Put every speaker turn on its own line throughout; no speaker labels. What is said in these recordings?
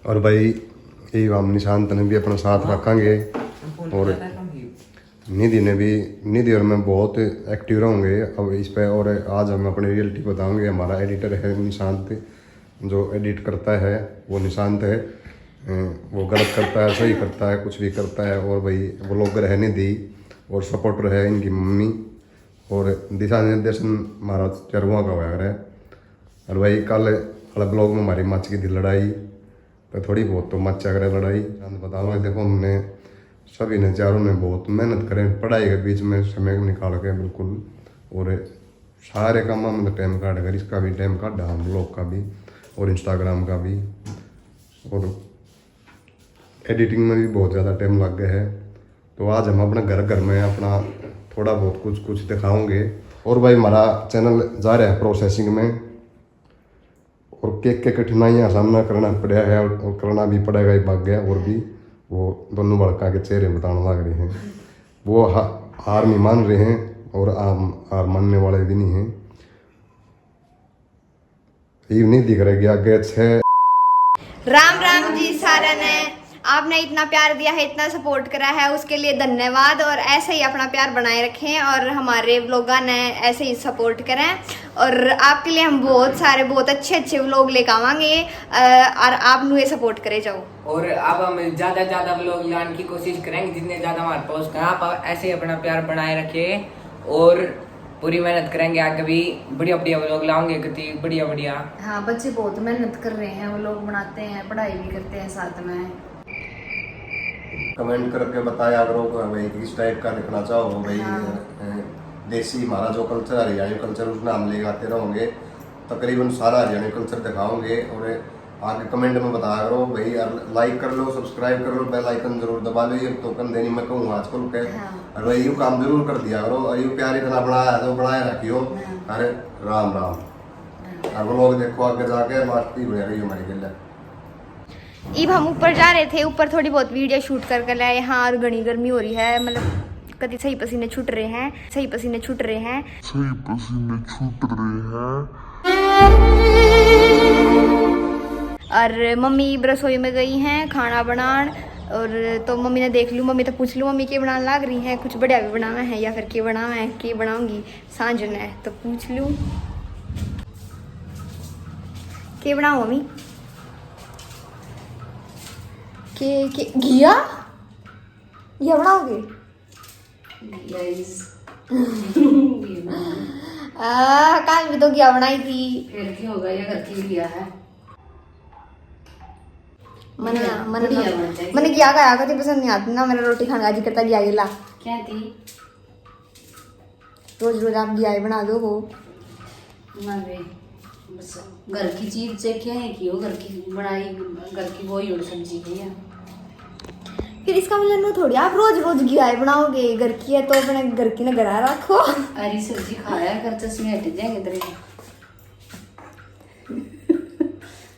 और भाई ये हम निशांत ने भी अपना साथ रखेंगे और निधि और मैं बहुत एक्टिव रहूँगे अब इस पे। और आज हम अपनी रियलिटी बताऊँगे। हमारा एडिटर है निशांत, जो एडिट करता है वो निशांत है। वो गलत करता है, सही करता है, कुछ भी करता है। और भाई व्लॉगर है निधि और सपोर्टर है इनकी मम्मी। और दिशा निर्देशन हमारा चरवा का हुआ है। और भाई कल वाला ब्लॉग में हमारी मच की थी लड़ाई, तो थोड़ी बहुत तो मच करे लड़ाई। बताऊँगा देखो हमने सभी ने चारों ने बहुत मेहनत करें पढ़ाई के बीच में समय निकाल के बिल्कुल। और सारे कामों में टाइम काट कर इसका भी टाइम काटा, हम ब्लॉग का भी और इंस्टाग्राम का भी। और एडिटिंग में भी बहुत ज़्यादा टाइम लग गया है। तो आज हम अपने घर में अपना थोड़ा बहुत कुछ दिखाओगे। और भाई हमारा चैनल जा रहा है प्रोसेसिंग में और के कठिनाइयाँ सामना करना पड़ा है और करना भी पड़ेगा ही भाग गया। और भी वो दोनों लड़का के चेहरे बताने लग रहे हैं। वो हार नहीं मान रहे हैं और हार मानने वाले भी नहीं हैं। ये नहीं दिख रहा कि आगे छः।
राम राम जी सारा ने आपने इतना प्यार दिया है, इतना सपोर्ट करा है, उसके लिए धन्यवाद। और ऐसे ही अपना प्यार बनाए रखें और हमारे व्लॉगर ने ऐसे ही सपोर्ट करें। और आपके लिए हम बहुत अच्छे व्लॉग लेकर आवांगे और आप नु ये सपोर्ट करे जाओ।
और अब हम ज़्यादा व्लॉग लाने की कोशिश करेंगे, जितने ज़्यादा हमारे पास करें। आप ऐसे ही अपना प्यार बनाए रखें और पूरी मेहनत करेंगे। आगे भी बढ़िया व्लॉग लाऊंगे, कितनी बढ़िया।
हाँ, बच्चे बहुत मेहनत कर रहे हैं, वो लोग बनाते हैं, पढ़ाई भी करते हैं साथ में।
कमेंट करके बताया करो भाई किस टाइप का दिखना चाहो भाई। देसी हमारा जो कल्चर हरियाणवी कल्चर उसमें हम ले आते रहोगे। तकरीबन सारा हरियाणवी कल्चर दिखाओगे। और आगे कमेंट में बताया करो भाई। लाइक कर लो, सब्सक्राइब कर लो, बेल आइकन जरूर दबा लो। ये टोकन देनी मैं कहूँ आजकल के। और भाई यू काम जरूर कर दिया करो। यू प्यार इतना बनाया तो बनाए रखियो। अरे राम और वो लोग देखो आगे जाके मास्टी बन रही हमारी गिल्ला।
अब हम ऊपर जा रहे थे, ऊपर थोड़ी बहुत वीडियो शूट कर लाए यहाँ। और घनी गर्मी हो रही है, मतलब कभी सही पसीने छूट रहे हैं। और मम्मी रसोई में गई हैं खाना बनान। और तो मम्मी ने देख लूँ, मम्मी तो पूछ लूँ मम्मी के बनाने लग रही हैं, कुछ बढ़िया भी बनाना है या फिर के बनाना है, के बनाऊंगी सांझ ने, तो पूछ लूँ के बनाओ मम्मी। के घिया बनाओगे? कल भी तो घिया बनाई थी।
फिर क्या होगा, ये घर की लिया है।
मैंने घिया खाया कभी पसंद नहीं आती ना, मेरा रोटी खाने का जी करता घिया गिला।
क्या थी?
रोज आप घिया बना दो हो।
बस घर की चीज से क्या है कि वो घर की बनाई, घर की वही और सब्जी है।
फिर इसका मतलब थोड़ी आप रोज घिया बनाओगे, घर की है तो अपने घर की ना घर रखो।
हरी सब्जी खाया कर, चश्मे हट जाएंगे तेरे।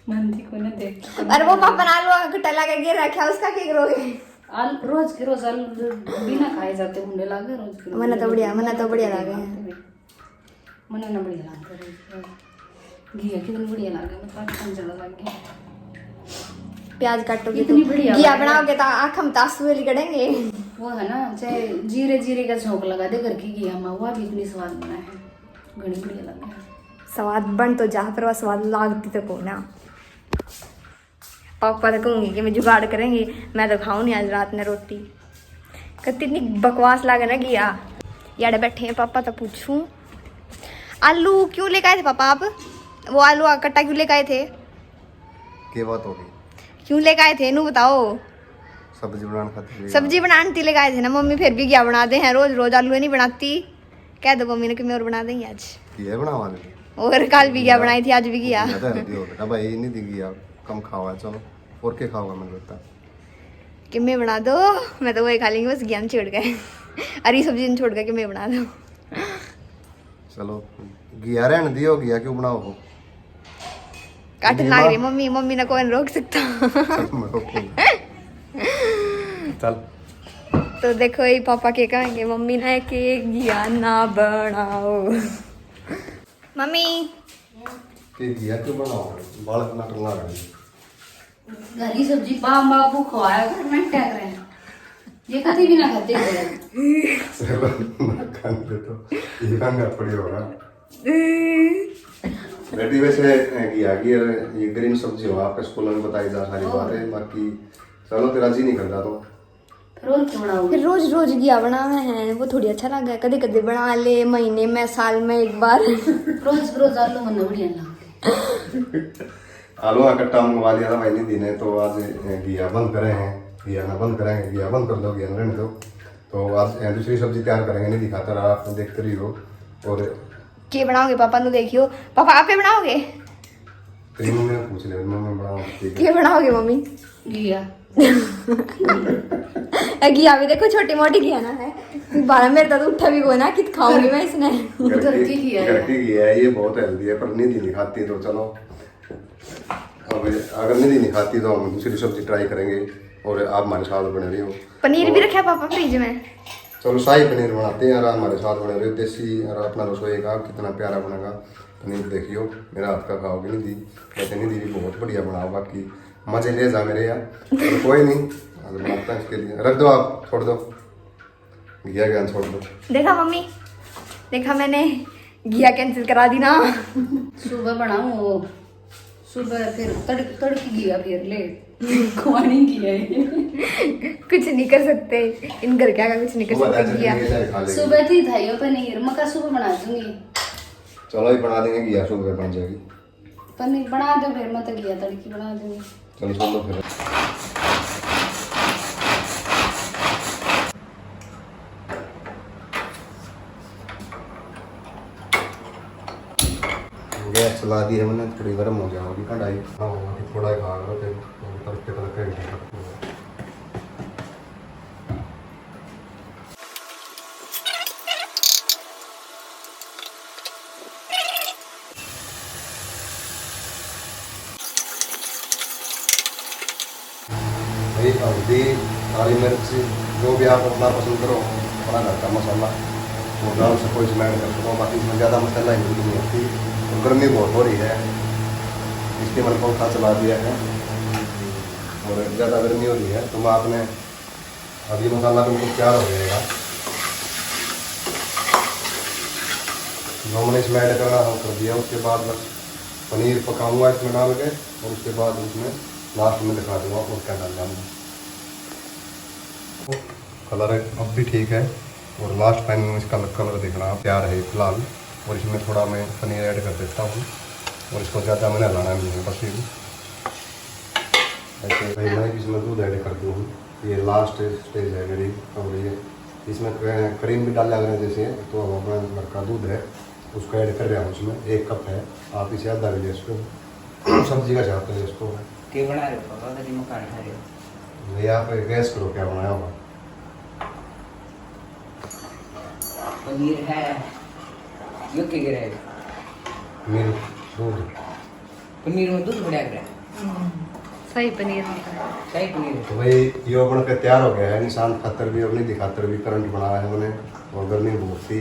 मंदी को ना देख।
अरे वो पापा ने आलू खट्टा लगा के रखा, उसका क्या करोगे?
रोज के रोज आलू बिना खाए जाते मुंडे लागे रोज के।
मना तो बढ़िया लगे हैं।
मना ना बढ़िया लागे घिया कितनी बढ़िया लागे, मतलब कौन ज्यादा लागे।
प्याज काटोगे तो
बढ़िया
घिया बनाओगे तो आँख हम तासु वाली करेंगे।
वो है ना, चाहे जीरे का झोंक लगा दे घर की घिया में, हुआ भी इतनी स्वाद बना है, घनी बढ़िया लगा है।
स्वाद बन तो जहाँ पर स्वाद लागती तो को ना। पापा तो कहूँगी कि मैं जुगाड़ करेंगे, मैं तो खाऊँ नहीं आज रात में रोटी। कितनी बकवास लागे ना घिया। यार बैठे हैं पापा, तो पूछूं आलू क्यों लेकर आए थे पापा आप? वो आलू कट्टा क्यों लेकर आए थे?
क्या बात होगी?
क्यों लेकर आए थे नू बताओ?
सब्जी बनाने खातिर।
सब्जी बनाने लेकर आए थे ना मम्मी, फिर भी क्या बनाते हैं रोज आलू नहीं बनाती। कह दो मम्मी ने कि मैं और बना देंगे आज।
ये बनावा
और कल भी क्या बनाई थी, आज भी किया।
भाई नहीं दी गया, कम खावा चलो। और क्या खाओगा मैं बता
कि मैं बना दो, मैं तो वही खा लेंगे बस, ज्ञान छोड़ गए। हरी सब्जी नहीं छोड़ गए कि मैं बना दो।
चलो घिया रहने दियो, घिया क्यों बनाओ?
काटन लग रही मम्मी ने कोई रोक सकता।
चल
तो देखो ये पापा के कहेंगे मम्मी ने कि घिया ना बनाओ। मम्मी
घिया क्यों बनाओ? बाल इतना टंगा रहे
घर की सब्जी बाप बापू खवाया कर मैं क्या करें ये कभी भी ना खाते हैं।
चलो ना खाने तो ये खाना पड़ी होगा बेटी। वैसे किया कि ये ग्रीन सब्जी हो आपके स्कूल में बताई जा सारी बातें, बाकी चलो तेरा जी नहीं करता तो
रोज क्यों बनाओगे?
फिर रोज रोज घिया बनावे हैं वो थोड़ी अच्छा लगा है, कदे कदे बना ले महीने में साल में एक बार।
रोज रोज आलू मन बढ़िया लगते।
आलू का कट्टा मंगवा लिया था भाई ने दिन है, तो आज घिया बंद करे हैं, घिया ना बंद करेंगे, घिया बंद कर दो, घिया रहने दो। तो आज दूसरी सब्जी तैयार करेंगे, नहीं दिखाता रहा आप देखते रही हो। और
के बनाओगे पापा नु देखियो, पापा आप ही बनाओगे?
तेरी मम्मी ने पूछ लिया, मम्मी बनाओ ठीक है।
के बनाओगे मम्मी?
घिया
घिया भी देखो छोटी मोटी घिया ना है, बारह मेरे तो उठा भी को ना कि खाऊंगी मैं इसने।
घर की घिया है, ये बहुत हेल्दी है, पर निधि नहीं खाती तो चलो अब अगर निधि नहीं खाती तो हम दूसरी सब्जी ट्राई करेंगे। और आप हमारे साथ बने रही हो।
पनीर भी रखा पापा फ्रिज में,
चलो शाही पनीर बनाते हैं, और आप हमारे साथ बने रहे हो। देसी और अपना रसोई का कितना प्यारा बनेगा पनीर, देखियो मेरा हाथ का खाओगे निधि। वैसे निधि भी बहुत बढ़िया बनाओ, बाकी मजे ले जा मेरे यार। तो कोई नहीं, आज बनाता है इसके लिए, रख दो आप, छोड़ दो घिया ज्ञान छोड़ दो।
देखा मम्मी, देखा मैंने घिया कैंसिल करा दी ना।
सुबह बनाऊं वो, सुबह फिर तड़की घिया फिर ले खुआनी घिया
कुछ नहीं कर सकते इन घर क्या कुछ नहीं कर सकते घिया।
सुबह थी था ये पनीर मक्का सुबह बना दूंगी।
चलो ही बना देंगे घिया, सुबह बन जाएगी।
पनीर बना दो फिर मैं तो घिया तड़की बना दूंगी।
चलो छोड़ दो फिर। गैस चला दी है मैंने, थोड़ी गर्म हो गया होगी कढ़ाई, थोड़ा ही खा लो फिर तड़के तड़के। हल्दी, काली मिर्च, जो भी आप अपना पसंद करो, अपना घर का मसाला वो डाल सको, इसमें ऐड कर सको। बाकी इसमें ज़्यादा मसाला यूज नहीं होती। और गर्मी बहुत हो रही है, इसके मैंने पंखा चला दिया है और ज़्यादा गर्मी हो रही है, तो मैं आपने अभी मसाला बिल्कुल तैयार हो जाएगा। जो मैंने इसमें ऐड करना हो कर दिया, उसके बाद बस पनीर पकाऊंगा इसमें डाल के, और उसके बाद उसमें लास्ट में दिखा दूंगा और क्या डालना है। कलर अब भी ठीक है, और लास्ट टाइम में इसका कलर देखना तैयार है फिलहाल। और इसमें थोड़ा मैं पनीर ऐड कर देता हूँ, और इसको ज़्यादा मैंने हलाना नहीं है, बस ऐसे भाई मैं इसमें दूध ऐड कर दूँ। ये लास्ट स्टेज है मेरी। और ये इसमें क्रीम भी डाल अगर जैसे, तो हम अपना घर का दूध है उसको ऐड कर रहा हूँ। उसमें 1 कप है, आप इसे आधा भी ले इसको सब्जी का चाहते हैं इसको।
के बना रहे हो पापा, कभी मकान खा रहे हो?
भैया आप गैस करो क्या बनाया होगा।
पनीर है यो के गिरा है,
पनीर दूध,
पनीर में दूध बढ़िया गिरा है,
सही पनीर होता है।
सही पनीर है।
तो भाई ये बन के तैयार हो गया है। निशान खातर भी और नहीं दिखातर भी करंट बनाया है मैंने, और गर्मी बहुत थी,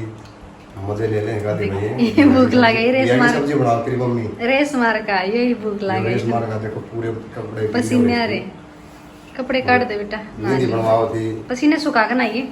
मजे ले लेगा भाई।
भूख लगी रेस मार,
सब्जी बनाओ तेरी मम्मी,
रेस मार का यही भूख लगी।
रेस मार का देखो पूरे कपड़े
पसीने आ रहे, कपड़े काट दे बेटा,
नहीं बनवाओ थी।
पसीने सुखा के नहाइए।